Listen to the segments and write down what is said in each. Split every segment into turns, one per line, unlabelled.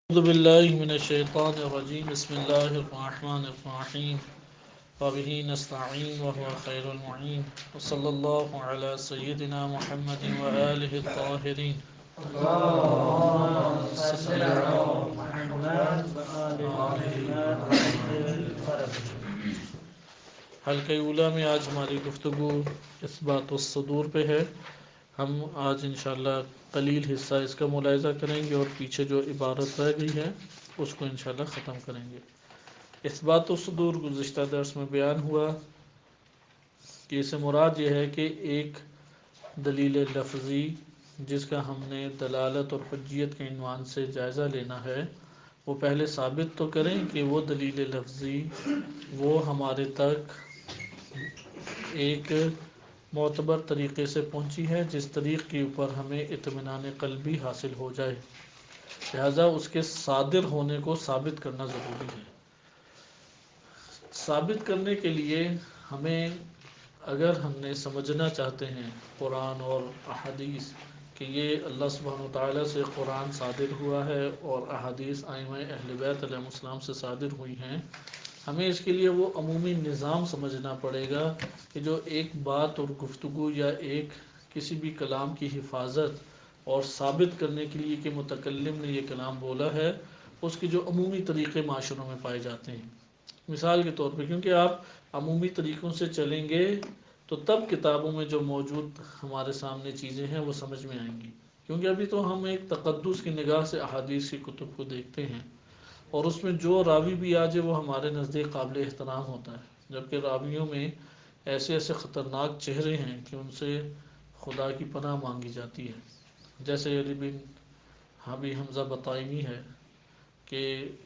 اعوذ باللہ من الشیطان الرجیم بسم اللہ الرحمن الرحیم وبہ نستعین وهو خیر المعین وصلی اللہ علی سیدنا محمد وآلہ الطاہرین
اللهم صل
صلی
على محمد وآل محمد وعجل
اللہ.
فرجهم.
حلقہ اولیٰ میں آج ہماری گفتگو اثبات الصدور پہ ہے. ہم آج انشاءاللہ قلیل حصہ اس کا ملاحظہ کریں گے اور پیچھے جو عبارت رہ گئی ہے اس کو انشاءاللہ ختم کریں گے. اثبات الصدور گزشتہ درس میں بیان ہوا کہ اس سے مراد یہ ہے کہ ایک دلیل لفظی جس کا ہم نے دلالت اور حجیت کے عنوان سے جائزہ لینا ہے وہ پہلے ثابت تو کریں کہ وہ دلیل لفظی وہ ہمارے تک ایک معتبر طریقے سے پہنچی ہے جس طریق کے اوپر ہمیں اطمینان قلبی حاصل ہو جائے، لہذا اس کے صادر ہونے کو ثابت کرنا ضروری ہے. ثابت کرنے کے لیے ہمیں اگر ہم نے سمجھنا چاہتے ہیں قرآن اور احادیث کہ یہ اللہ سبحانہ وتعالیٰ سے قرآن صادر ہوا ہے اور احادیث ائمہ اہل بیت علیہم السلام سے صادر ہوئی ہیں، ہمیں اس کے لیے وہ عمومی نظام سمجھنا پڑے گا کہ جو ایک بات اور گفتگو یا ایک کسی بھی کلام کی حفاظت اور ثابت کرنے کے لیے کہ متکلم نے یہ کلام بولا ہے اس کے جو عمومی طریقے معاشروں میں پائے جاتے ہیں. مثال کے طور پہ کیونکہ آپ عمومی طریقوں سے چلیں گے تو تب کتابوں میں جو موجود ہمارے سامنے چیزیں ہیں وہ سمجھ میں آئیں گی، کیونکہ ابھی تو ہم ایک تقدس کی نگاہ سے احادیث کی کتب کو دیکھتے ہیں اور اس میں جو راوی بھی آ جائے وہ ہمارے نزدیک قابل احترام ہوتا ہے، جبکہ راویوں میں ایسے ایسے خطرناک چہرے ہیں کہ ان سے خدا کی پناہ مانگی جاتی ہے. جیسے علی بن ابی حمزہ بطائمی ہے کہ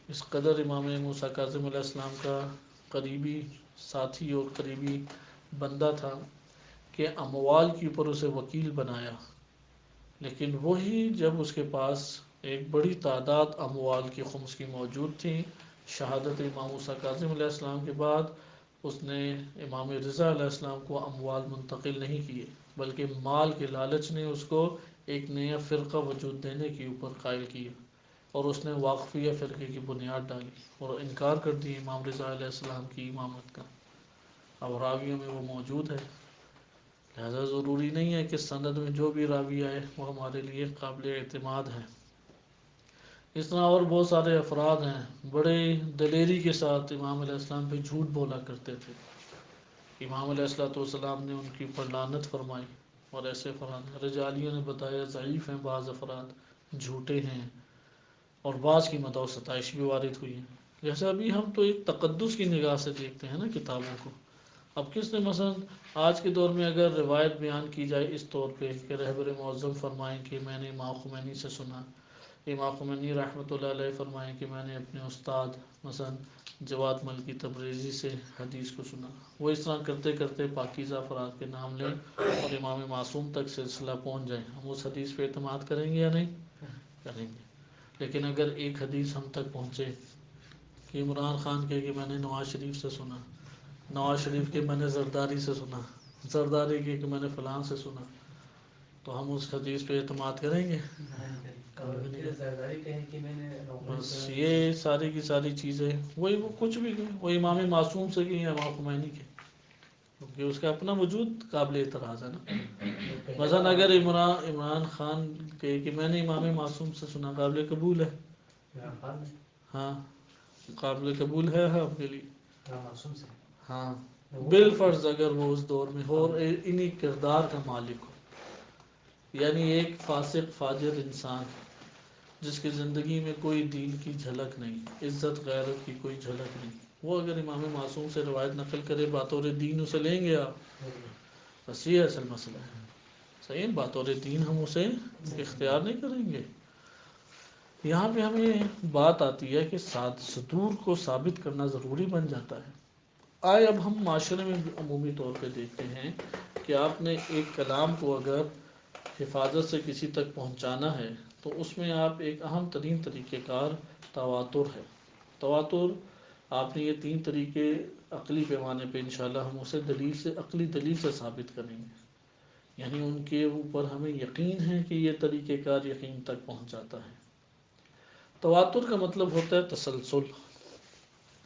اس قدر امام موسیٰ کاظم علیہ السلام کا قریبی ساتھی اور قریبی بندہ تھا کہ اموال کے اوپر اسے وکیل بنایا، لیکن وہی جب اس کے پاس ایک بڑی تعداد اموال کی خمس کی موجود تھی، شہادت امام موسیٰ کاظم علیہ السلام کے بعد اس نے امام رضا علیہ السلام کو اموال منتقل نہیں کیے بلکہ مال کے لالچ نے اس کو ایک نیا فرقہ وجود دینے کے اوپر قائل کیا اور اس نے واقفیہ فرقے کی بنیاد ڈالی اور انکار کر دی امام رضا علیہ السلام کی امامت کا. اب راویوں میں وہ موجود ہے، لہذا ضروری نہیں ہے کہ سند میں جو بھی راوی آئے وہ ہمارے لیے قابل اعتماد ہے. اس طرح اور بہت سارے افراد ہیں بڑے دلیری کے ساتھ امام علیہ السلام پہ جھوٹ بولا کرتے تھے. امام علیہ السلام نے ان کی اوپر لعنت فرمائی اور ایسے افراد رجالیوں نے بتایا ضعیف ہیں، بعض افراد جھوٹے ہیں اور بعض کی مدح و ستائش بھی وارد ہوئی ہیں. جیسے ابھی ہم تو ایک تقدس کی نگاہ سے دیکھتے ہیں نا کتابوں کو. اب کس نے مثلا آج کے دور میں اگر روایت بیان کی جائے اس طور پہ کہ رہبر معظم فرمائیں کہ میں نے امام خمینی سے سنا، امام خمینی رحمۃ اللہ علیہ فرمائیں کہ میں نے اپنے استاد مثلا جواد ملکی تبریزی سے حدیث کو سنا، وہ اس طرح کرتے کرتے پاکیزہ افراد کے نام لیں اور امام معصوم تک سلسلہ پہنچ جائیں، ہم اس حدیث پہ اعتماد کریں گے یا نہیں کریں گے؟ لیکن اگر ایک حدیث ہم تک پہنچے کہ عمران خان کہے کہ میں نے نواز شریف سے سنا، نواز شریف کے میں نے زرداری سے سنا، زرداری کے کہ میں نے فلاں سے سنا، تو ہم اس حدیث پہ اعتماد کریں گے؟ بس یہ ساری کی ساری چیزیں وہی وہ کچھ بھی وہ امام معصوم سے کہ امام خمینی کے، کیونکہ اس کا اپنا وجود قابل اعتراض ہے نا. مثلا اگر عمران خان کہے کہ میں نے امام معصوم سے سنا، قابل قبول ہے؟ ہاں قابل قبول ہے آپ کے لیے؟ ہاں بالفرض اگر وہ اس دور میں ہو اور انہی کردار کا مالک ہو، یعنی ایک فاسق فاجر انسان جس کی زندگی میں کوئی دین کی جھلک نہیں، عزت غیرت کی کوئی جھلک نہیں، وہ اگر امام معصوم سے روایت نقل کرے بطور دین اسے لیں گے آپ؟ بس یہ اصل مسئلہ ہے. صحیح، بطور دین ہم اسے اختیار نہیں کریں گے. یہاں پہ ہمیں بات آتی ہے کہ صدور کو ثابت کرنا ضروری بن جاتا ہے. آئے اب ہم معاشرے میں عمومی طور پہ دیکھتے ہیں کہ آپ نے ایک کلام کو اگر حفاظت سے کسی تک پہنچانا ہے تو اس میں آپ ایک اہم ترین طریقہ کار تواتر ہے. تواتر آپ نے یہ تین طریقے عقلی پیمانے پہ انشاءاللہ ہم اسے دلیل سے عقلی دلیل سے ثابت کریں گے، یعنی ان کے اوپر ہمیں یقین ہے کہ یہ طریقہ کار یقین تک پہنچ جاتا ہے. تواتر کا مطلب ہوتا ہے تسلسل.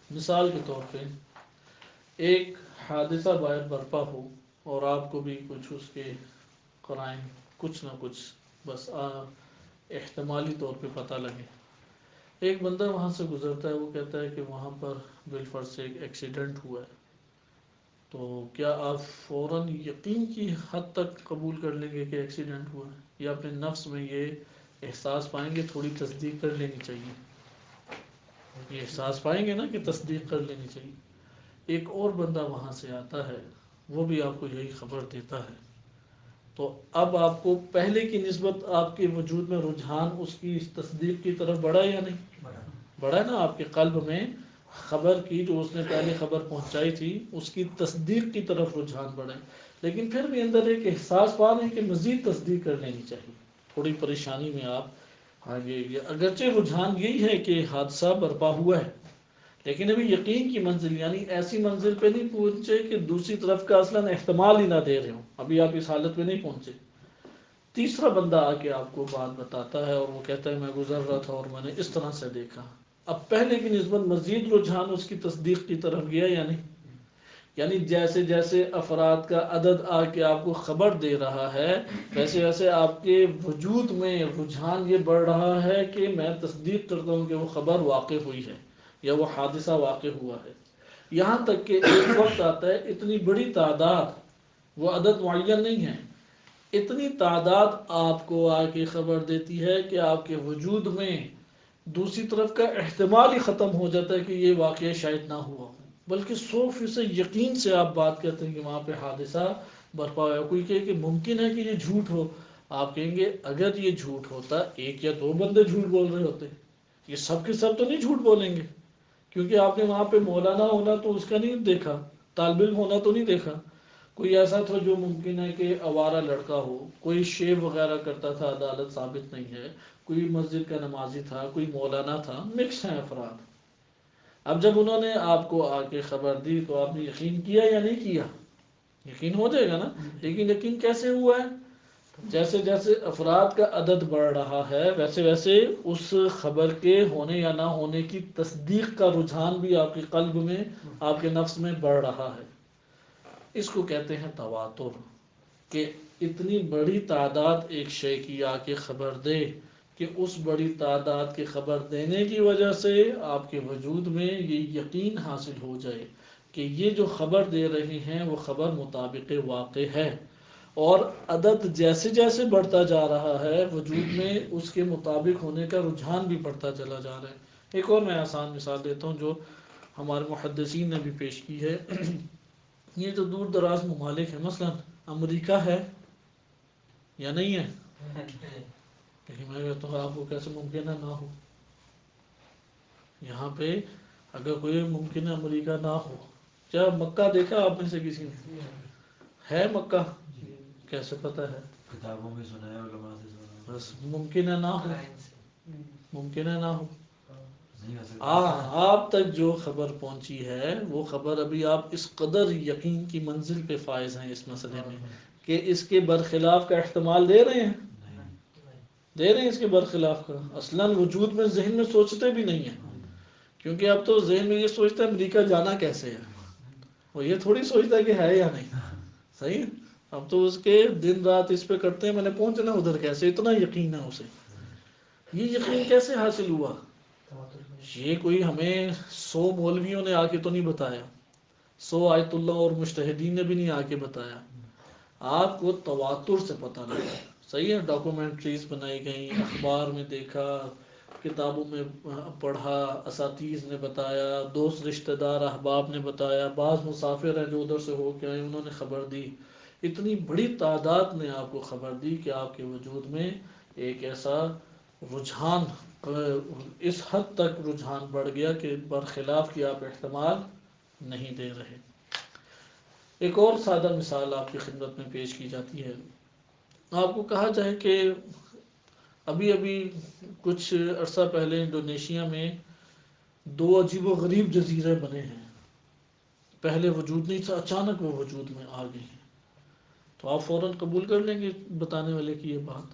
مثال کے طور پہ ایک حادثہ باہر برپا ہو اور آپ کو بھی کچھ اس کے قرائن کچھ نہ کچھ بس احتمالی طور پہ پتہ لگے. ایک بندہ وہاں سے گزرتا ہے، وہ کہتا ہے کہ وہاں پر بالفرض سے ایک ایکسیڈنٹ ہوا ہے، تو کیا آپ فوراً یقین کی حد تک قبول کر لیں گے کہ ایکسیڈنٹ ہوا ہے، یا اپنے نفس میں یہ احساس پائیں گے تھوڑی تصدیق کر لینی چاہیے؟ یہ احساس پائیں گے نا کہ تصدیق کر لینی چاہیے. ایک اور بندہ وہاں سے آتا ہے، وہ بھی آپ کو یہی خبر دیتا ہے، تو اب آپ کو پہلے کی نسبت آپ کے وجود میں رجحان اس کی تصدیق کی طرف بڑھا یا نہیں بڑھا؟ نا آپ کے قلب میں خبر کی جو اس نے پہلے خبر پہنچائی تھی اس کی تصدیق کی طرف رجحان بڑھا ہے. لیکن پھر بھی اندر ایک احساس پا رہے ہیں کہ مزید تصدیق کر لینی چاہیے. تھوڑی پریشانی میں آپ آگے، اگرچہ رجحان یہی ہے کہ حادثہ برپا ہوا ہے، لیکن ابھی یقین کی منزل یعنی ایسی منزل پہ نہیں پہنچے کہ دوسری طرف کا اصلاً احتمال ہی نہ دے رہے ہوں. ابھی آپ اس حالت میں نہیں پہنچے. تیسرا بندہ آ کے آپ کو بات بتاتا ہے اور وہ کہتا ہے میں گزر رہا تھا اور میں نے اس طرح سے دیکھا. اب پہلے کی نسبت مزید رجحان اس کی تصدیق کی طرف گیا یا نہیں؟ یعنی جیسے جیسے افراد کا عدد آ کے آپ کو خبر دے رہا ہے، ویسے ویسے آپ کے وجود میں رجحان یہ بڑھ رہا ہے کہ میں تصدیق کرتا ہوں کہ وہ خبر واقع ہوئی ہے یا وہ حادثہ واقع ہوا ہے. یہاں تک کہ ایک وقت آتا ہے اتنی بڑی تعداد، وہ عدد معین نہیں ہے، اتنی تعداد آپ کو آ کے خبر دیتی ہے کہ آپ کے وجود میں دوسری طرف کا احتمال ہی ختم ہو جاتا ہے کہ یہ واقعہ شاید نہ ہوا ہو، بلکہ 100% یقین سے آپ بات کرتے ہیں کہ وہاں پہ حادثہ برپا ہوا ہے. کوئی کہے کہ ممکن ہے کہ یہ جھوٹ ہو، آپ کہیں گے اگر یہ جھوٹ ہوتا ایک یا دو بندے جھوٹ بول رہے ہوتے، یہ سب کے سب تو نہیں جھوٹ بولیں گے، کیونکہ آپ نے وہاں پہ مولانا ہونا تو اس کا نہیں دیکھا، طالب علم ہونا تو نہیں دیکھا. کوئی ایسا تھا جو ممکن ہے کہ آوارہ لڑکا ہو، کوئی شیو وغیرہ کرتا تھا، عدالت ثابت نہیں ہے، کوئی مسجد کا نمازی تھا، کوئی مولانا تھا، مکس ہیں افراد. اب جب انہوں نے آپ کو آ کے خبر دی تو آپ نے یقین کیا یا نہیں کیا؟ یقین ہو جائے گا نا. لیکن یقین کیسے ہوا ہے؟ جیسے جیسے افراد کا عدد بڑھ رہا ہے ویسے ویسے اس خبر کے ہونے یا نہ ہونے کی تصدیق کا رجحان بھی آپ کے قلب میں، آپ کے نفس میں بڑھ رہا ہے. اس کو کہتے ہیں تواتر، کہ اتنی بڑی تعداد ایک شے کی آ کے خبر دے کہ اس بڑی تعداد کی خبر دینے کی وجہ سے آپ کے وجود میں یہ یقین حاصل ہو جائے کہ یہ جو خبر دے رہے ہیں وہ خبر مطابق واقع ہے. اور عدد جیسے جیسے بڑھتا جا رہا ہے وجود میں اس کے مطابق ہونے کا رجحان بھی بڑھتا چلا جا رہا ہے. ایک اور میں آسان مثال دیتا ہوں جو ہمارے محدثین نے بھی پیش کی ہے. یہ جو دور دراز ممالک ہیں، مثلا امریکہ ہے یا نہیں ہے؟ لیکن میں کہتا ہوں آپ کو کیسے ممکن ہے نہ ہو؟ یہاں پہ اگر کوئی ممکن ہے امریکہ نہ ہو، کیا مکہ دیکھا آپ میں سے کسی نے؟ ہے مکہ؟ کیسے پتہ ہے؟
کتابوں میں سنا ہے، علماء سے سنا.
بس ممکن ہے نہ ہو، ممکن ہے نہ ہو.
نہیں ہو سکتا.
آپ تک جو خبر پہنچی ہے وہ خبر ابھی آپ اس قدر یقین کی منزل پہ فائز ہیں اس مسئلے میں کہ اس کے برخلاف کا احتمال دے رہے ہیں، دے رہے ہیں اس کے برخلاف کا. اصلاً وجود میں ذہن میں سوچتے بھی نہیں ہیں، کیونکہ اب تو ذہن میں یہ سوچتا ہے امریکہ جانا کیسے ہے، وہ یہ تھوڑی سوچتا ہے کہ ہے یا نہیں. صحیح ہے؟ اب تو اس کے دن رات اس پہ کرتے ہیں میں نے پہنچنا ادھر کیسے، اتنا یقین ہے اسے. یہ یقین کیسے حاصل ہوا؟ یہ کوئی ہمیں 100 مولویوں نے آ کے تو نہیں بتایا، 100 آیت اللہ اور مجتہدین نے بھی نہیں آ کے بتایا، آپ کو تواتر سے پتہ لگا. صحیح ہے؟ ڈاکومنٹریز بنائی گئیں، اخبار میں دیکھا، کتابوں میں پڑھا، اساتذہ نے بتایا، دوست رشتہ دار احباب نے بتایا، بعض مسافر ہیں جو ادھر سے ہو کے آئے انہوں نے خبر دی. اتنی بڑی تعداد نے آپ کو خبر دی کہ آپ کے وجود میں ایک ایسا رجحان، اس حد تک رجحان بڑھ گیا کہ برخلاف کی آپ احتمال نہیں دے رہے. ایک اور سادہ مثال آپ کی خدمت میں پیش کی جاتی ہے. آپ کو کہا جائے کہ ابھی ابھی کچھ عرصہ پہلے انڈونیشیا میں 2 عجیب و غریب جزیرے بنے ہیں، پہلے وجود نہیں تھا، اچانک وہ وجود میں آ گئے ہیں. تو آپ فوراً قبول کر لیں گے بتانے والے کی یہ بات؟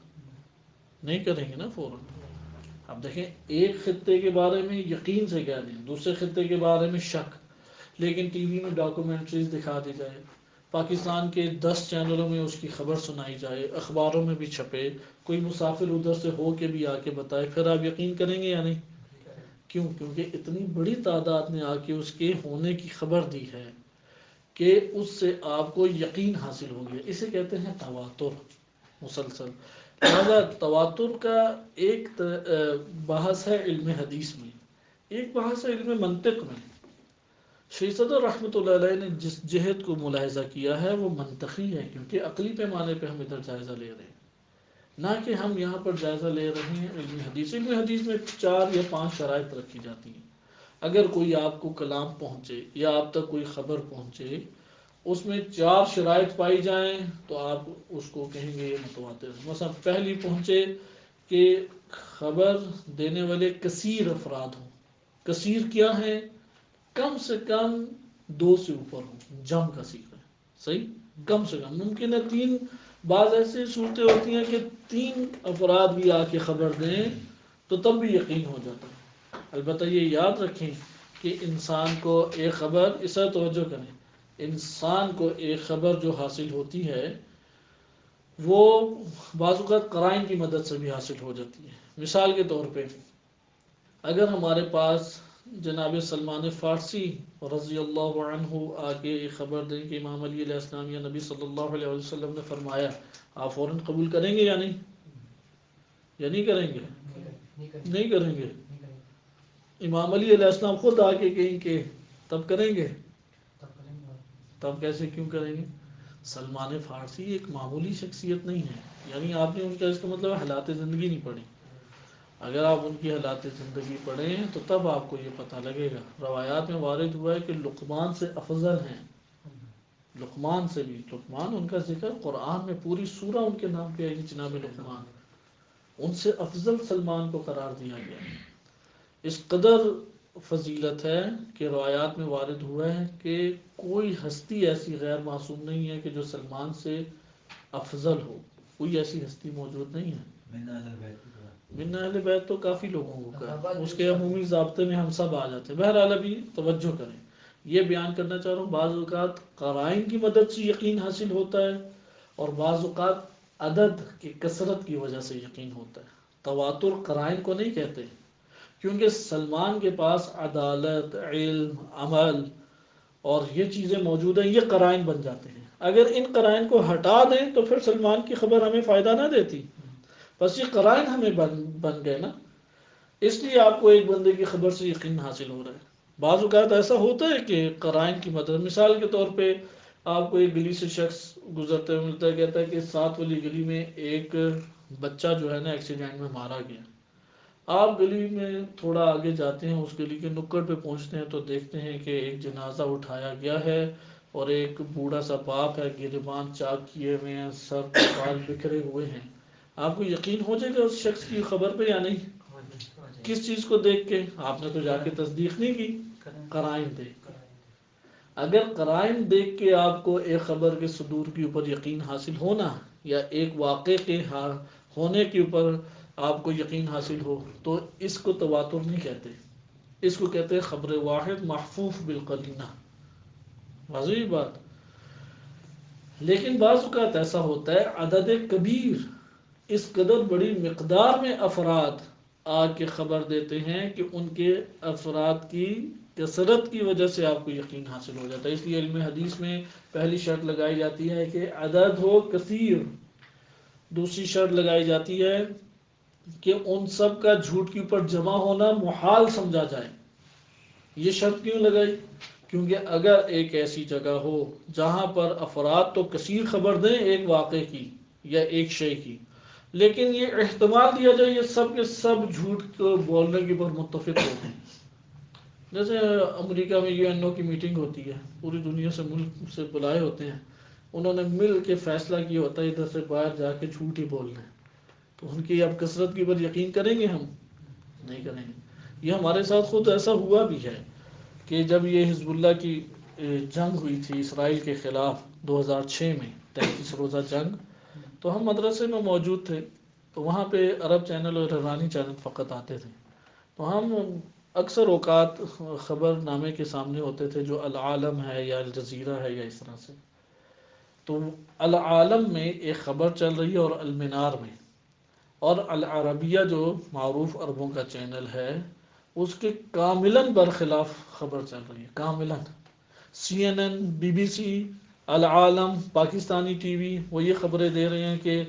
نہیں کریں گے نا فوراً. اب دیکھیں ایک خطے کے بارے میں یقین سے کہہ دیں، دوسرے خطے کے بارے میں شک، لیکن ٹی وی میں ڈاکومنٹریز دکھا دی جائے، پاکستان کے 10 چینلوں میں اس کی خبر سنائی جائے، اخباروں میں بھی چھپے، کوئی مسافر ادھر سے ہو کے بھی آ کے بتائے، پھر آپ یقین کریں گے یا نہیں؟ کیوں؟ کیونکہ اتنی بڑی تعداد نے آ کے اس کے ہونے کی خبر دی ہے کہ اس سے آپ کو یقین حاصل ہو گیا. اسے کہتے ہیں تواتر مسلسل. لہذا تواتر کا ایک بحث ہے علم حدیث میں، ایک بحث ہے علم منطق میں. شیخ صدر رحمۃ اللہ علیہ نے جس جہت کو ملاحظہ کیا ہے وہ منطقی ہے، کیونکہ عقلی پیمانے پہ ہم ادھر جائزہ لے رہے ہیں، نہ کہ ہم یہاں پر جائزہ لے رہے ہیں علم حدیث. علم حدیث میں 4 یا 5 شرائط رکھی جاتی ہیں. اگر کوئی آپ کو کلام پہنچے یا آپ تک کوئی خبر پہنچے، اس میں 4 شرائط پائی جائیں تو آپ اس کو کہیں گے یہ متواتر. مثلا پہلی پہنچے کہ خبر دینے والے کثیر افراد ہوں. کثیر کیا ہیں؟ کم سے کم 2 سے اوپر ہوں، جم کثیر ہے. صحیح؟ کم سے کم ممکن ہے 3. بعض ایسی صورتیں ہوتی ہیں کہ 3 افراد بھی آ کے خبر دیں تو تب بھی یقین ہو جاتا ہے. البتہ یہ یاد رکھیں کہ انسان کو ایک خبر، اس سے توجہ کریں، انسان کو ایک خبر جو حاصل ہوتی ہے وہ بعض اوقات قرائن کی مدد سے بھی حاصل ہو جاتی ہے. مثال کے طور پہ اگر ہمارے پاس جناب سلمان فارسی رضی اللہ عنہ آگے ایک خبر دیں کہ امام علی علیہ السلام یا نبی صلی اللہ علیہ وسلم نے فرمایا، آپ فوراً قبول کریں گے یا نہیں؟ یا نہیں کریں گے؟ نہیں کریں گے. امام علی علیہ السلام خود آگے کہیں کہ تب کریں گے. تب کیسے کیوں کریں گے؟ سلمان فارسی ایک معمولی شخصیت نہیں ہے، یعنی آپ نے ان کا اس کا مطلب حالات زندگی نہیں پڑھی. اگر آپ ان کی حالات زندگی پڑھیں تو تب آپ کو یہ پتہ لگے گا. روایات میں وارد ہوا ہے کہ لقمان سے افضل ہیں، لقمان سے بھی. لقمان ان کا ذکر قرآن میں پوری سورہ ان کے نام پہ ہے، جناب لقمان. ان سے افضل سلمان کو قرار دیا گیا. اس قدر فضیلت ہے کہ روایات میں وارد ہوا ہے کہ کوئی ہستی ایسی غیر معصوم نہیں ہے کہ جو سلمان سے افضل ہو. کوئی ایسی ہستی موجود نہیں ہے. من اہل بیت تو کافی لوگوں کا، اس کے عمومی ضابطے میں ہم سب آ جاتے ہیں. بہرحال ابھی توجہ کریں، یہ بیان کرنا چاہ رہا ہوں بعض اوقات قرائن کی مدد سے یقین حاصل ہوتا ہے اور بعض اوقات عدد کی کثرت کی وجہ سے یقین ہوتا ہے. تواتر قرائن کو نہیں کہتے، کیونکہ سلمان کے پاس عدالت، علم، عمل اور یہ چیزیں موجود ہیں، یہ قرائن بن جاتے ہیں. اگر ان قرائن کو ہٹا دیں تو پھر سلمان کی خبر ہمیں فائدہ نہ دیتی. بس یہ قرائن ہمیں بن گئے نا، اس لیے آپ کو ایک بندے کی خبر سے یقین حاصل ہو رہا ہے. بعض اوقات ایسا ہوتا ہے کہ قرائن کی مدد، مثال کے طور پہ آپ کو ایک گلی سے شخص گزرتے ہوئے ملتا ہے، کہتا ہے کہ 7 والی گلی میں ایک بچہ جو ہے نا ایکسیڈنٹ میں مارا گیا. آپ گلی میں تھوڑا آگے جاتے ہیں، اس گلی کے نکڑ پہ پہنچتے ہیں تو دیکھتے ہیں کہ ایک جنازہ اٹھایا گیا ہے اور ایک بوڑھا سا باپ ہے، گریبان چاک کیے ہوئے ہیں، سر کے بال بکھرے ہوئے ہیں. آپ کو یقین ہو جائے گا اس شخص کی خبر پہ یا نہیں؟ کس چیز کو دیکھ کے؟ آپ نے تو جا کے تصدیق نہیں کی، قرائن دیکھ کے. اگر قرائن دیکھ کے آپ کو ایک خبر کے صدور کے اوپر یقین حاصل ہونا یا ایک واقعے کے ہونے کے اوپر آپ کو یقین حاصل ہو تو اس کو تواتر نہیں کہتے، اس کو کہتے ہیں خبر واحد محفوف بالقرینہ. واضح بات. لیکن بعض اوقات ایسا ہوتا ہے عدد کبیر، اس قدر بڑی مقدار میں افراد آ کے خبر دیتے ہیں کہ ان کے افراد کی کثرت کی وجہ سے آپ کو یقین حاصل ہو جاتا ہے. اس لیے علم حدیث میں پہلی شرط لگائی جاتی ہے کہ عدد ہو کثیر. دوسری شرط لگائی جاتی ہے کہ ان سب کا جھوٹ کے اوپر جمع ہونا محال سمجھا جائے. یہ شرط کیوں لگائی؟ کیونکہ اگر ایک ایسی جگہ ہو جہاں پر افراد تو کثیر خبر دیں ایک واقعے کی یا ایک شے کی، لیکن یہ احتمال دیا جائے یہ سب کے سب جھوٹ کو بولنے کے اوپر متفق ہو گئے. جیسے امریکہ میں UN کی میٹنگ ہوتی ہے، پوری دنیا سے ملک سے بلائے ہوتے ہیں، انہوں نے مل کے فیصلہ کیا ہوتا ہے ادھر سے باہر جا کے جھوٹ ہی بولنا ہے. تو ان کی اب کثرت کے اوپر یقین کریں گے؟ ہم نہیں کریں گے. یہ ہمارے ساتھ خود ایسا ہوا بھی ہے کہ جب یہ حزب اللہ کی جنگ ہوئی تھی اسرائیل کے خلاف 2006 میں 33 روزہ جنگ، تو ہم مدرسے میں موجود تھے. تو وہاں پہ عرب چینل اور ایرانی چینل فقط آتے تھے، تو ہم اکثر اوقات خبر نامے کے سامنے ہوتے تھے جو العالم ہے یا الجزیرہ ہے یا اس طرح سے. تو العالم میں ایک خبر چل رہی ہے اور المنار میں، اور العربیہ جو معروف عربوں کا چینل ہے اس کے کاملاً برخلاف خبر چل رہی ہے، کاملاً. CNN، BBC، العالم، پاکستانی ٹی وی وہ یہ خبریں دے رہے ہیں کہ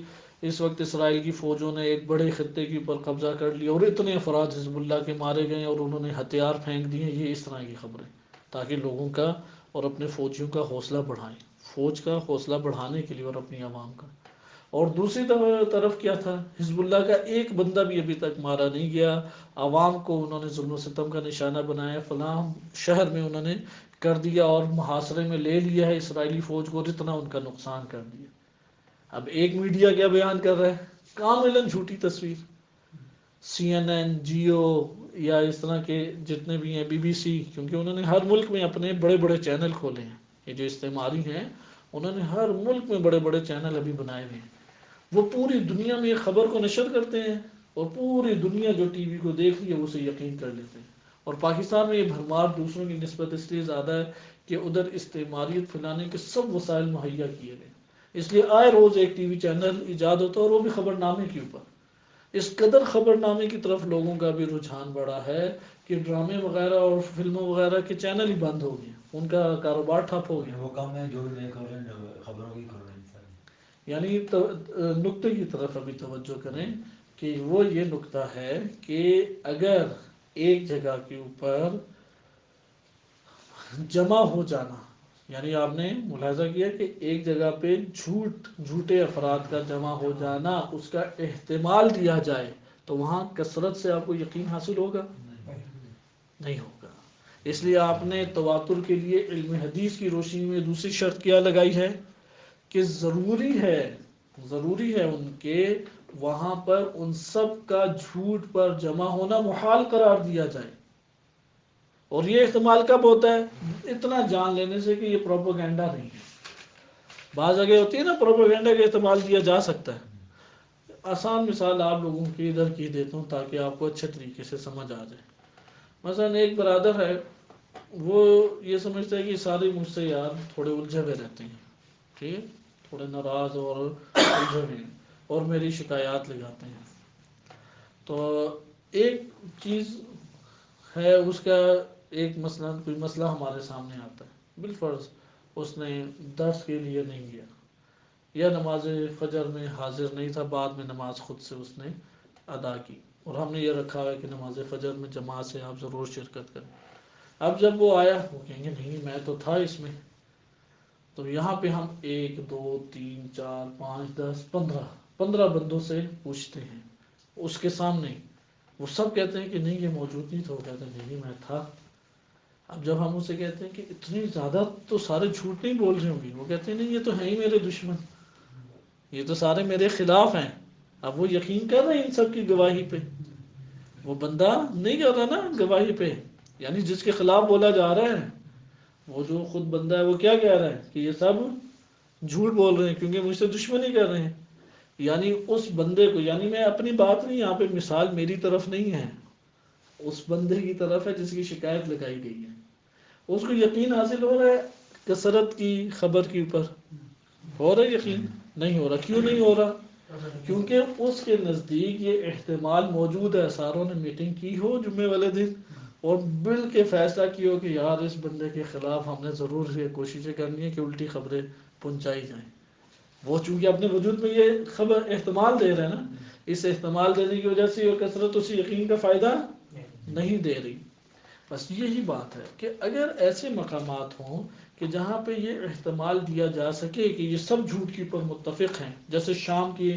اس وقت اسرائیل کی فوجوں نے ایک بڑے خطے کے اوپر قبضہ کر لیا اور اتنے افراد حزب اللہ کے مارے گئے اور انہوں نے ہتھیار پھینک دیے. یہ اس طرح کی خبریں تاکہ لوگوں کا اور اپنے فوجیوں کا حوصلہ بڑھائیں، فوج کا حوصلہ بڑھانے کے لیے اور اپنی عوام کا. اور دوسری طرف کیا تھا، حزب اللہ کا ایک بندہ بھی ابھی تک مارا نہیں گیا، عوام کو انہوں نے ظلم و ستم کا نشانہ بنایا، فلاں شہر میں انہوں نے کر دیا اور محاصرے میں لے لیا ہے اسرائیلی فوج کو، اتنا ان کا نقصان کر دیا. اب ایک میڈیا کیا بیان کر رہا ہے، کاملاً جھوٹی تصویر. CNN، جیو یا اس طرح کے جتنے بھی ہیں، BBC، کیونکہ انہوں نے ہر ملک میں اپنے بڑے بڑے چینل کھولے ہیں. یہ جو استعماری ہیں انہوں نے ہر ملک میں بڑے بڑے چینل ابھی بنائے ہوئے ہیں، وہ پوری دنیا میں ایک خبر کو نشر کرتے ہیں اور پوری دنیا جو ٹی وی کو دیکھ رہی ہے اسے یقین کر لیتے ہیں. اور پاکستان میں یہ بھرمار دوسروں کی نسبت اس لیے زیادہ ہے کہ ادھر استعماریت پھیلانے کے سب وسائل مہیا کیے گئے، اس لیے آئے روز ایک ٹی وی چینل ایجاد ہوتا ہے اور وہ بھی خبر نامے کے اوپر. اس قدر خبر نامے کی طرف لوگوں کا بھی رجحان بڑھا ہے کہ ڈرامے وغیرہ اور فلموں وغیرہ کے چینل ہی بند ہو گئے، ان کا کاروبار ٹھپ ہو گیا.
وہ کام ہے جو بھی نہیں کر رہے ہیں خبروں کی کر رہے ہیں سارے.
یعنی نقطے کی طرف ابھی توجہ کریں کہ وہ یہ نقطہ ہے کہ اگر ایک جگہ کے اوپر جمع ہو جانا، یعنی آپ نے ملاحظہ کیا کہ ایک جگہ پہ جھوٹے افراد کا جمع ہو جانا، اس کا احتمال دیا جائے تو وہاں کثرت سے آپ کو یقین حاصل ہوگا؟ نہیں ہوگا. اس لیے آپ نے تواتر کے لیے علم حدیث کی روشنی میں دوسری شرط کیا لگائی ہے کہ ضروری ہے ان کے وہاں پر ان سب کا جھوٹ پر جمع ہونا محال قرار دیا جائے. اور یہ احتمال کب ہوتا ہے؟ اتنا جان لینے سے کہ یہ پروپیگنڈا نہیں ہے. بعض جگہ ہوتی ہے نا پروپیگنڈا کا استعمال کیا جا سکتا ہے. آسان مثال آپ لوگوں کی ادھر کی دیتا ہوں تاکہ آپ کو اچھے طریقے سے سمجھ آ جائے. مثلا ایک برادر ہے، وہ یہ سمجھتا ہے کہ سارے مجھ سے یار تھوڑے الجھے ہوئے رہتے ہیں، ٹھیک ہے، تھوڑے ناراض اور الجھے ہوئے ہیں اور میری شکایات لگاتے ہیں. تو ایک چیز ہے اس کا، ایک مثلا کوئی مسئلہ ہمارے سامنے آتا ہے، بالفرض اس نے درس کے لیے نہیں گیا یا نماز فجر میں حاضر نہیں تھا، بعد میں نماز خود سے اس نے ادا کی اور ہم نے یہ رکھا ہے کہ نماز فجر میں جماعت سے آپ ضرور شرکت کریں. اب جب وہ آیا وہ کہیں گے نہیں میں تو تھا اس میں. تو یہاں پہ ہم 1 2 3 4 5 10 15 بندوں سے پوچھتے ہیں اس کے سامنے، وہ سب کہتے ہیں کہ نہیں یہ موجود نہیں تھا، وہ کہتے ہیں نہیں میں تھا. اب جب ہم اسے کہتے ہیں کہ اتنی زیادہ تو سارے جھوٹ نہیں بول رہے ہوں گے، وہ کہتے ہیں نہیں یہ تو ہیں ہی میرے دشمن، یہ تو سارے میرے خلاف ہیں. اب وہ یقین کر رہے ہیں ان سب کی گواہی پہ، وہ بندہ نہیں کر رہا نا گواہی پہ، یعنی جس کے خلاف بولا جا رہا ہے وہ جو خود بندہ ہے وہ کیا کہہ رہا ہے کہ یہ سب جھوٹ بول رہے ہیں کیونکہ مجھ سے دشمنی کر رہے ہیں. یعنی اس بندے کو، یعنی میں اپنی بات نہیں، یہاں پہ مثال میری طرف نہیں ہے، اس بندے کی طرف ہے جس کی شکایت لگائی گئی ہے. اس کو یقین حاصل ہو رہا ہے کثرت کی خبر کے اوپر، ہو رہا ہے یقین؟ نہیں ہو رہا. کیوں نہیں ہو رہا؟ کیونکہ اس کے نزدیک یہ احتمال موجود ہے، ساروں نے میٹنگ کی ہو جمعے والے دن اور بل کے فیصلہ کی ہو کہ یار اس بندے کے خلاف ہم نے ضرور یہ کوششیں کرنی ہے کہ الٹی خبریں پہنچائی جائیں. وہ چونکہ اپنے وجود میں یہ خبر احتمال دے رہے ہیں نا، اس احتمال دینے کی وجہ سے یہ کثرت اسی یقین کا فائدہ نہیں دے رہی. بس یہی بات ہے کہ اگر ایسے مقامات ہوں کہ جہاں پہ یہ احتمال دیا جا سکے کہ یہ سب جھوٹ کے اوپر متفق ہیں، جیسے شام کی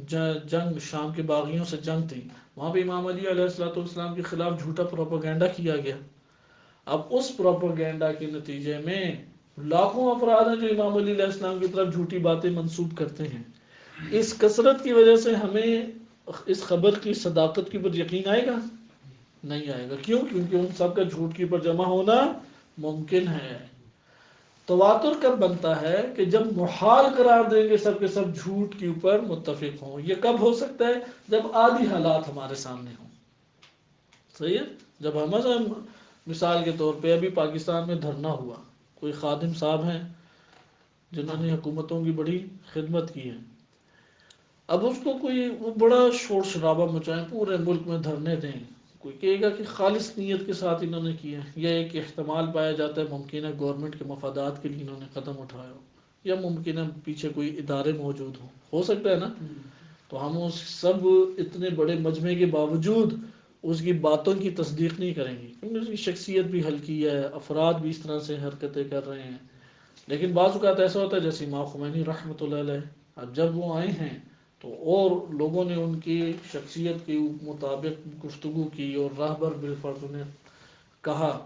جنگ، شام کے باغیوں سے جنگ تھی، وہاں پہ امام علی علیہ السلام کے خلاف جھوٹا پروپیگنڈا کیا گیا. اب اس پروپیگنڈا کے نتیجے میں لاکھوں افراد ہیں جو امام علی علیہ السلام کی طرف جھوٹی باتیں منسوب کرتے ہیں. اس کثرت کی وجہ سے ہمیں اس خبر کی صداقت کے اوپر یقین آئے گا؟ نہیں آئے گا. کیوں؟ کیونکہ ان سب کا جھوٹ کے اوپر جمع ہونا ممکن ہے. تواتر کب بنتا ہے کہ جب محال قرار دیں گے سب کے سب جھوٹ کے اوپر متفق ہوں. یہ کب ہو سکتا ہے؟ جب عادی حالات ہمارے سامنے ہوں. صحیح ہے. جب ہمارا مثال کے طور پہ ابھی پاکستان میں دھرنا ہوا، کوئی خادم صاحب ہیں جنہوں نے حکومتوں کی بڑی خدمت کی ہے، اب اس کو کوئی وہ بڑا شور شرابہ مچائیں، پورے ملک میں دھرنے دیں، کوئی کہے گا کہ خالص نیت کے ساتھ انہوں نے کیا ہے، یا ایک احتمال پایا جاتا ہے ممکن ہے گورنمنٹ کے مفادات کے لیے انہوں نے قدم اٹھایا ہو، یا ممکن ہے پیچھے کوئی ادارے موجود ہوں، ہو سکتا ہے نا. تو ہم اس سب اتنے بڑے مجمع کے باوجود اس کی باتوں کی تصدیق نہیں کریں گے، کیونکہ اس کی شخصیت بھی ہلکی ہے، افراد بھی اس طرح سے حرکتیں کر رہے ہیں. لیکن بعض اوقات ایسا ہوتا ہے جیسے امام خمینی رحمۃ اللہ علیہ، اب جب وہ آئے ہیں تو اور لوگوں نے ان کی شخصیت کے مطابق گفتگو کی اور راہبر بالفرض انہیں کہا،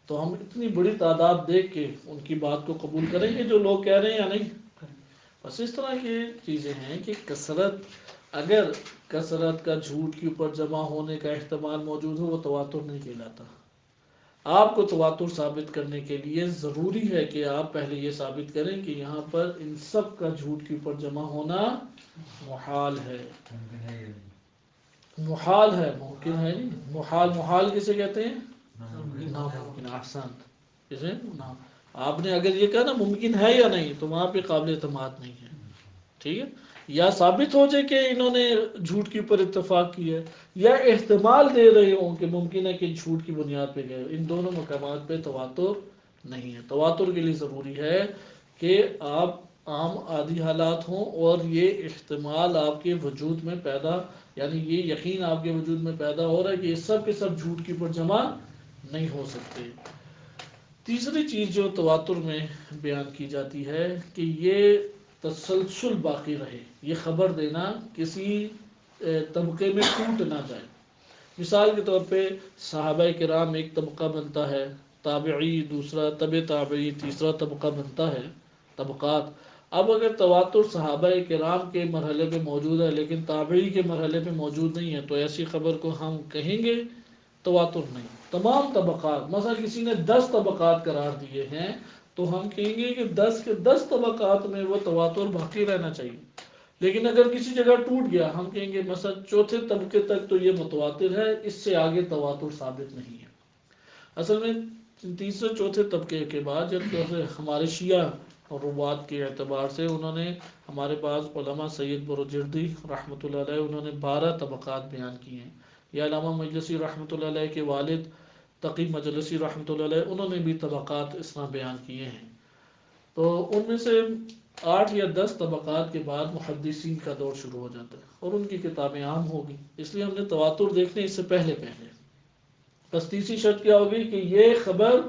تو ہم اتنی بڑی تعداد دیکھ کے ان کی بات کو قبول کریں گے جو لوگ کہہ رہے ہیں یا نہیں. بس اس طرح کی چیزیں ہیں کہ اگر کثرت کا جھوٹ کے اوپر جمع ہونے کا احتمال موجود ہو، وہ تواتر نہیں کہلاتا. آپ کو تواتر ثابت کرنے کے لیے ضروری ہے کہ آپ پہلے یہ ثابت کریں کہ یہاں پر ان سب کا جھوٹ کے اوپر جمع ہونا محال ہے.
ممکن ہے یا نہیں.
محال ہے، ممکن ہے نہیں. محال کسے کہتے ہیں؟
ناممکن.
ناممکن. احسن. کسے؟ آپ نے اگر یہ کہا نا ممکن ہے یا نہیں، تو وہاں پہ قابل اعتماد نہیں ہے. ٹھیک ہے. یا ثابت ہو جائے کہ انہوں نے جھوٹ کے اوپر اتفاق کیا ہے، یا احتمال دے رہے ہوں کہ ممکن ہے کہ جھوٹ کی بنیاد پہ گئے. ان دونوں مقامات پہ تواتر نہیں ہے. تواتر کے لیے ضروری ہے کہ آپ عام عادی حالات ہوں اور یہ احتمال آپ کے وجود میں پیدا، یعنی یہ یقین آپ کے وجود میں پیدا ہو رہا ہے کہ یہ سب کے سب جھوٹ کے اوپر جمع نہیں ہو سکتے. تیسری چیز جو تواتر میں بیان کی جاتی ہے کہ یہ تسلسل باقی رہے، یہ خبر دینا کسی طبقے میں ٹوٹ نہ جائے. مثال کے طور پہ صحابہ کرام ایک طبقہ بنتا ہے، تابعی دوسرا، طبع تابعی تیسرا طبقہ بنتا ہے، طبقات. اب اگر تواتر صحابہ کرام کے مرحلے پہ موجود ہے لیکن تابعی کے مرحلے پہ موجود نہیں ہے، تو ایسی خبر کو ہم کہیں گے تواتر نہیں. تمام طبقات، مثلا کسی نے 10 طبقات قرار دیے ہیں، تو ہم کہیں گے کہ 10 کے 10 طبقات میں وہ تواتر باقی رہنا چاہیے. لیکن اگر کسی جگہ ٹوٹ گیا، ہم کہیں گے مثلا چوتھے طبقے تک تو یہ متواتر ہے، اس سے آگے تواتر ثابت نہیں ہے. اصل میں تیسرے چوتھے طبقے کے بعد جب ہمارے شیعہ اور روات کے اعتبار سے انہوں نے ہمارے پاس علماء سید بروجردی رحمۃ اللہ علیہ، انہوں نے 12 طبقات بیان کیے ہیں. یا علامہ مجلسی رحمۃ اللہ علیہ کے والد تقی مجلسی رحمۃ اللہ علیہ، انہوں نے بھی طبقات اس طرح بیان کیے ہیں. تو ان میں سے 8 یا 10 طبقات کے بعد محدثین کا دور شروع ہو جاتا ہے اور ان کی کتابیں عام ہوگی. اس لیے ہم نے تواتر دیکھنے اس سے پہلے. بس تیسری شرط کیا ہوگی کہ یہ خبر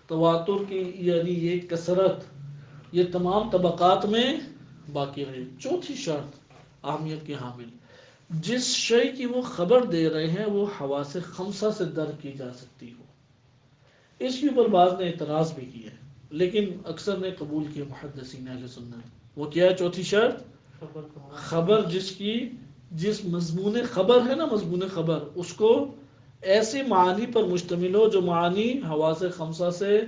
تواتر کی، یعنی یہ کثرت یہ تمام طبقات میں باقی رہے. چوتھی شرط اہمیت کی حامل، جس شے کی وہ خبر دے رہے ہیں وہ حواس خمسہ سے درک کی جا سکتی ہو. اس کے اوپر بعض نے اعتراض بھی کیا ہے لیکن اکثر نے قبول کیا محدثین اہل سنت. وہ کیا ہے چوتھی شرط؟ خبر جس مضمون خبر ہے نا، مضمون خبر اس کو ایسے معانی پر مشتمل ہو جو معانی حواس خمسہ سے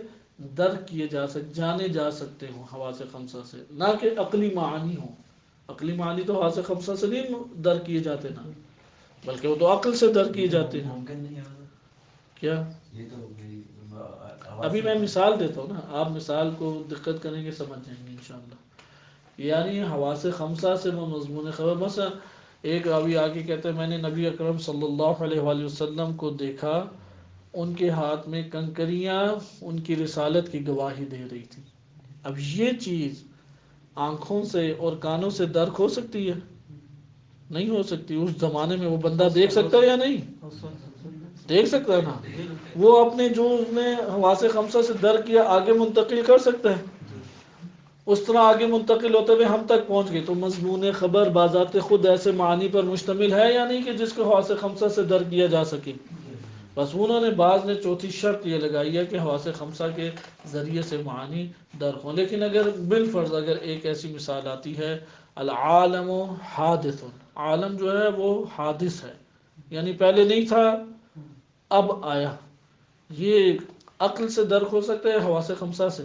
درک کیے جانے جا سکتے ہوں. حواس خمسہ سے، نہ کہ عقلی معانی ہوں. عقلی معانی تو حواس خمسہ سے نہیں درک کیے جاتے نا، بلکہ وہ تو عقل سے درک کیے جاتے ہیں.
ممکن نہیں ہے.
کیا؟
یہ تو
ابھی میں مثال دیتا ہوں نا، آپ مثال کو دقت کریں گے سمجھ جائیں گے انشاءاللہ. یعنی حواس خمسہ سے وہ مضمون خبر، مثلا ایک راوی آگے کہتے ہیں میں نے نبی اکرم صلی اللہ علیہ وآلہ وسلم کو دیکھا، ان کے ہاتھ میں کنکریاں ان کی رسالت کی گواہی دے رہی تھی. اب یہ چیز آنکھوں سے اور کانوں سے درک ہو سکتی ہے؟ نہیں ہو سکتی. اس زمانے میں وہ بندہ دیکھ سکتا ہے یا نہیں؟ دیکھ سکتا ہے نا. وہ اپنے جو اس نے حواس خمسہ سے درک کیا آگے منتقل کر سکتا ہے. اس طرح آگے منتقل ہوتے ہوئے ہم تک پہنچ گئے. تو مضمون خبر بذات خود ایسے معنی پر مشتمل ہے یا نہیں کہ جس کو حواس خمسہ سے درک کیا جا سکے؟ بس انہوں نے بعض نے چوتھی شرط یہ لگائی ہے کہ حواس خمسہ کے ذریعے سے معانی درک ہوں. لیکن اگر بالفرض اگر ایک ایسی مثال آتی ہے العالم حادث، عالم جو ہے وہ حادث ہے، یعنی پہلے نہیں تھا اب آیا، یہ عقل سے درک ہو سکتا ہے حواس خمسہ سے؟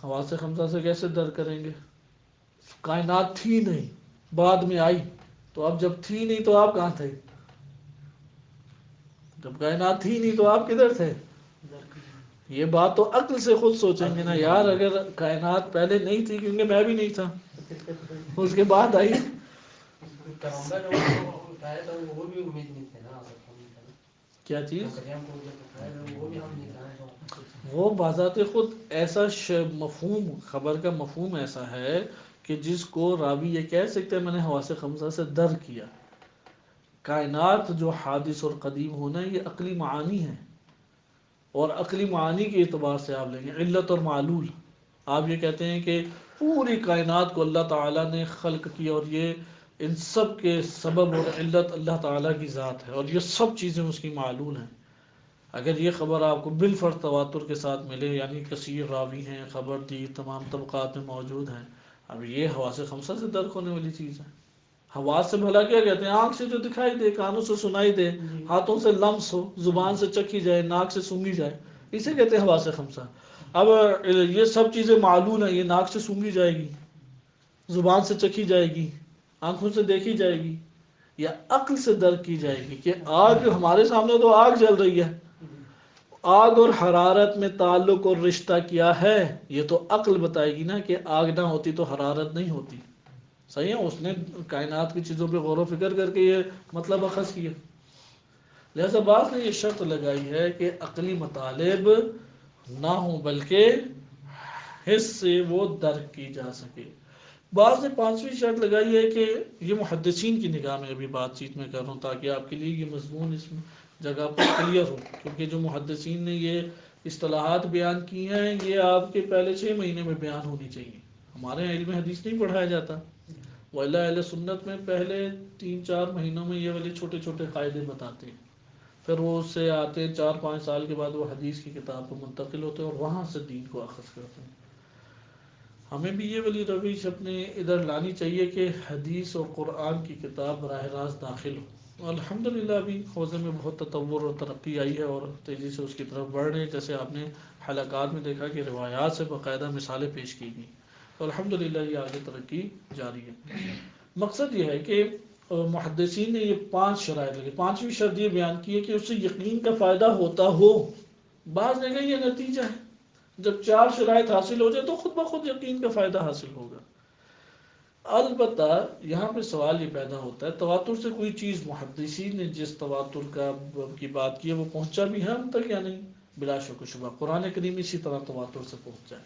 حواس خمسہ سے کیسے درک کریں گے؟ کائنات تھی نہیں، بعد میں آئی، تو اب جب تھی نہیں تو آپ کہاں تھے؟ جب کائنات تھی نہیں تو آپ کدھر تھے؟ یہ بات تو عقل سے خود سوچیں گے نا یار، اگر کائنات پہلے نہیں تھی، کیونکہ میں بھی نہیں تھا، اس کے بعد آئی. کیا چیز؟ وہ بذات خود ایسا مفہوم، خبر کا مفہوم ایسا ہے کہ جس کو راوی یہ کہہ سکتے ہیں میں نے حواس خمسہ سے درک کیا. کائنات جو حادث اور قدیم ہونا ہے یہ عقلی معانی ہے، اور عقلی معانی کے اعتبار سے آپ لیں گے علت اور معلول. آپ یہ کہتے ہیں کہ پوری کائنات کو اللہ تعالیٰ نے خلق کیا، اور یہ ان سب کے سبب اور علت اللہ تعالیٰ کی ذات ہے، اور یہ سب چیزیں اس کی معلول ہیں. اگر یہ خبر آپ کو بالفرض تواتر کے ساتھ ملے، یعنی کثیر راوی ہیں، خبر دی تمام طبقات میں موجود ہیں، اب یہ حواس خمسہ سے درک ہونے والی چیز ہے. حواس سے بھلا کیا کہتے ہیں؟ آنکھ سے جو دکھائی دے، کانوں سے سنائی دے، ہاتھوں سے لمس ہو، زبان سے چکھی جائے، ناک سے سونگھی جائے، اسے کہتے ہیں حواس خمسہ. اب یہ سب چیزیں معلوم ہیں، یہ ناک سے سونگھی جائے گی، زبان سے چکھی جائے گی، آنکھوں سے دیکھی جائے گی، یا عقل سے درک کی جائے گی. کہ آگ ہمارے سامنے تو آگ جل رہی ہے، آگ اور حرارت میں تعلق اور رشتہ کیا ہے، یہ تو عقل بتائے گی نا. کہ آگ نہ ہوتی تو حرارت نہیں ہوتی. صحیح ہے، اس نے کائنات کی چیزوں پہ غور و فکر کر کے یہ مطلب اخذ کیا. لہذا بعض نے یہ شرط لگائی ہے کہ عقلی مطالب نہ ہوں بلکہ حس سے وہ درک کی جا سکے. بعض نے پانچویں شرط لگائی ہے کہ یہ محدثین کی نگاہ میں ابھی بات چیت میں کر رہا ہوں تاکہ آپ کے لیے یہ مضمون اس جگہ پر کلیئر ہو، کیونکہ جو محدثین نے یہ اصطلاحات بیان کی ہیں یہ آپ کے پہلے 6 مہینے میں بیان ہونی چاہیے. ہمارے یہاں علم حدیث نہیں پڑھایا جاتا، وَإِلَّا اہل سنت میں پہلے 3-4 مہینوں میں یہ والے چھوٹے چھوٹے قاعدے بتاتے ہیں، پھر وہ اس سے آتے 4-5 سال کے بعد وہ حدیث کی کتاب کو منتقل ہوتے ہیں اور وہاں سے دین کو اخذ کرتے ہیں. ہمیں بھی یہ والی روش اپنے ادھر لانی چاہیے کہ حدیث اور قرآن کی کتاب براہ راست داخل ہو. الحمدللہ ابھی حوزے میں بہت تطور اور ترقی آئی ہے اور تیزی سے اس کی طرف بڑھ رہے ہیں. جیسے آپ نے حلقات میں دیکھا کہ روایات سے باقاعدہ مثالیں پیش کی گئیں، تو الحمدللہ یہ آگے ترقی جاری ہے. مقصد یہ ہے کہ محدثین نے یہ 5 شرائط لگے. 5ویں شرط یہ بیان کی ہے کہ اس سے یقین کا فائدہ ہوتا ہو. بعض نے کہا یہ نتیجہ ہے، جب 4 شرائط حاصل ہو جائے تو خود بخود یقین کا فائدہ حاصل ہوگا. البتہ یہاں پہ سوال یہ پیدا ہوتا ہے تواتر سے کوئی چیز محدثین نے جس تواتر کی بات کی ہے وہ پہنچا بھی ہے ہم تک یا نہیں؟ بلا شک و شبہ قرآن کریم اسی طرح تواتر سے پہنچا ہے.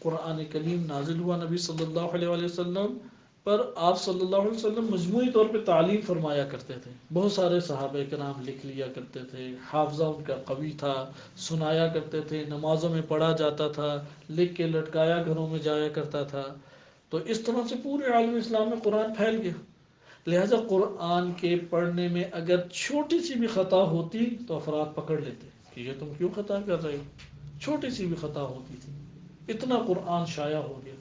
قرآن کریم نازل ہوا نبی صلی اللہ علیہ وآلہ وسلم پر، آپ صلی اللہ علیہ وسلم مجموعی طور پہ تعلیم فرمایا کرتے تھے. بہت سارے صحابہ کرام لکھ لیا کرتے تھے، حافظہ ان کا قوی تھا، سنایا کرتے تھے، نمازوں میں پڑھا جاتا تھا، لکھ کے لٹکایا گھروں میں جایا کرتا تھا. تو اس طرح سے پورے عالم اسلام میں قرآن پھیل گیا. لہٰذا قرآن کے پڑھنے میں اگر چھوٹی سی بھی خطا ہوتی تو افراد پکڑ لیتے کہ یہ تم کیوں خطا کر رہے ہو. چھوٹی سی بھی خطا ہوتی تھی، اتنا قرآن شائع ہو گیا.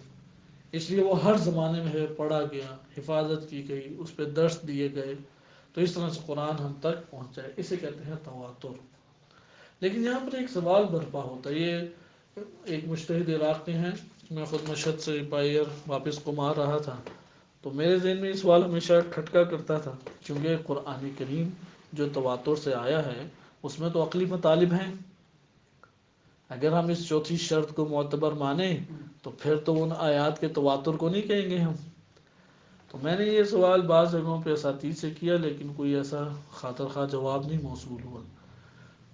اس لیے وہ ہر زمانے میں پڑھا گیا، حفاظت کی گئی، اس پہ درس دیے گئے. تو اس طرح سے قرآن ہم تک پہنچائے، اسے کہتے ہیں تواتر. لیکن یہاں پر ایک سوال برپا ہوتا ہے. یہ ایک مجتہد عراق میں ہیں، میں خود مشہد سے باہر واپس قم آ رہا تھا تو میرے ذہن میں یہ سوال ہمیشہ کھٹکا کرتا تھا، چونکہ قرآن کریم جو تواتر سے آیا ہے اس میں تو عقلی مطالب ہیں. اگر ہم اس چوتھی شرط کو معتبر مانیں تو پھر تو ان آیات کے تواتر کو نہیں کہیں گے ہم. تو میں نے یہ سوال بعض جگہوں پہ اساتذہ سے کیا لیکن کوئی ایسا خاطر خواہ جواب نہیں موصول ہوا.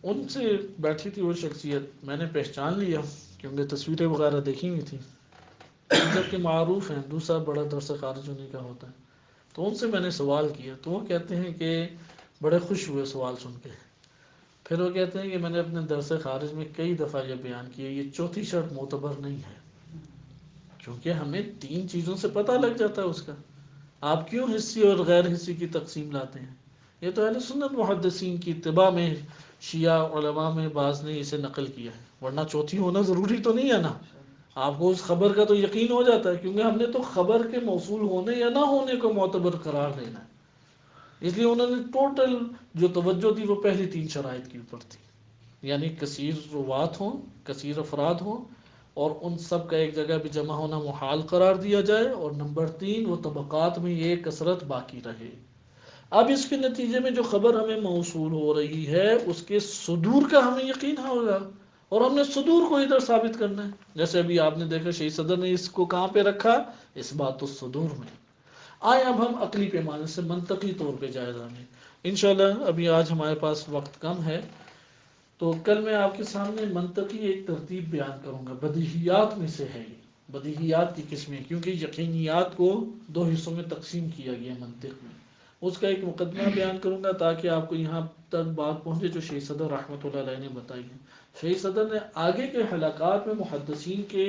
ان سے بیٹھی تھی وہ شخصیت، میں نے پہچان لیا کیونکہ تصویریں وغیرہ دیکھی ہوئی تھیں، جب کہ معروف ہیں، دوسرا بڑا درس خارج ہونے کا ہوتا ہے. تو ان سے میں نے سوال کیا تو وہ کہتے ہیں کہ بڑے خوش ہوئے سوال سن کے. پھر وہ کہتے ہیں کہ میں نے اپنے درس خارج میں کئی دفعہ یہ بیان کیا یہ چوتھی شرط معتبر نہیں ہے، کیونکہ ہمیں 3 چیزوں سے پتہ لگ جاتا ہے اس کا. آپ کیوں حصی اور غیر حصی کی تقسیم لاتے ہیں؟ یہ تو اہل سنت محدثین کی اتباع میں شیعہ علماء میں بعض نے اسے نقل کیا ہے، ورنہ چوتھی ہونا ضروری تو نہیں ہے نا. آپ کو اس خبر کا تو یقین ہو جاتا ہے کیونکہ ہم نے تو خبر کے موصول ہونے یا نہ ہونے کو معتبر قرار دینا ہے. اس لیے انہوں نے ٹوٹل جو توجہ دی وہ پہلی 3 شرائط کے اوپر تھی، یعنی کثیر روات ہوں، کثیر افراد ہوں، اور ان سب کا ایک جگہ پہ جمع ہونا محال قرار دیا جائے، اور نمبر 3 وہ طبقات میں یہ کثرت باقی رہے۔ اب اس کے نتیجے میں جو خبر ہمیں موصول ہو رہی ہے اس کے صدور کا ہمیں یقین ہوگا، اور ہم نے صدور کو ادھر ثابت کرنا ہے، جیسے ابھی آپ نے دیکھا شہید صدر نے اس کو کہاں پہ رکھا، اس بات الصدور میں۔ آئے اب ہم عقلی پیمانے سے منطقی طور پہ جائزہ لیں انشاءاللہ۔ ابھی آج ہمارے پاس وقت کم ہے، تو کل میں آپ کے سامنے منطقی ایک ترتیب بیان کروں گا، بدیہیات میں سے ہے یہ، بدیہیات کی قسمیں، کیونکہ یقینیات کو 2 حصوں میں تقسیم کیا گیا منطق میں۔ اس کا ایک مقدمہ بیان کروں گا تاکہ آپ کو یہاں تک بات پہنچے جو شہید صدر رحمۃ اللہ علیہ نے بتائی ہے۔ شہید صدر نے آگے کے حلقات میں محدثین کے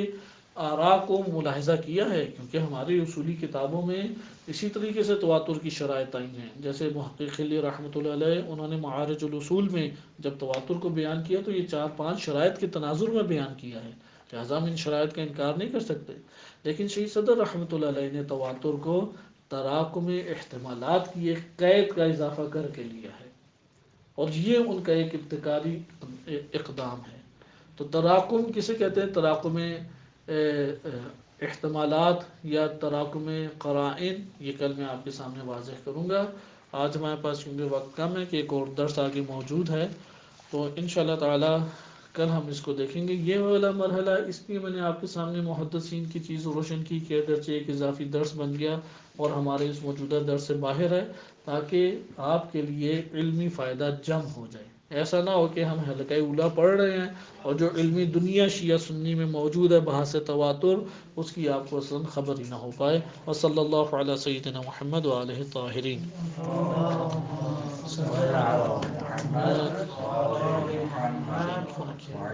آراء کو ملاحظہ کیا ہے، کیونکہ ہماری اصولی کتابوں میں اسی طریقے سے تواتر کی شرائط آئی ہیں، جیسے محقق خلی رحمۃ اللہ علیہ انہوں نے معارج الاصول میں جب تواتر کو بیان کیا تو یہ 4-5 شرائط کے تناظر میں بیان کیا ہے، لہذا ہم ان شرائط کا انکار نہیں کر سکتے۔ لیکن شہید صدر رحمۃ اللہ علیہ نے تواتر کو تراکم احتمالات کی ایک قید کا اضافہ کر کے لیا ہے، اور یہ ان کا ایک ابتکاری اقدام ہے۔ تو تراکم کسے کہتے ہیں؟ تراکم احتمالات یا تراکم قرائن، یہ کل میں آپ کے سامنے واضح کروں گا۔ آج ہمارے پاس کیونکہ وقت کم ہے کہ ایک اور درس آگے موجود ہے، تو انشاءاللہ تعالی کل ہم اس کو دیکھیں گے۔ یہ والا مرحلہ اس لیے میں نے آپ کے سامنے محدثین کی چیز روشن کی کہ اگرچہ ایک اضافی درس بن گیا اور ہمارے اس موجودہ درس سے باہر ہے، تاکہ آپ کے لیے علمی فائدہ جم ہو جائے۔ ایسا نہ ہو کہ ہم حلقہ اولا پڑھ رہے ہیں اور جو علمی دنیا شیعہ سنی میں موجود ہے بحث تواتر، اس کی آپ کو اصلا خبر ہی نہ ہو پائے۔ وصلی اللہ علی سیدنا محمد وآلہ الطاہرین۔
اللهم صل على محمد وآل محمد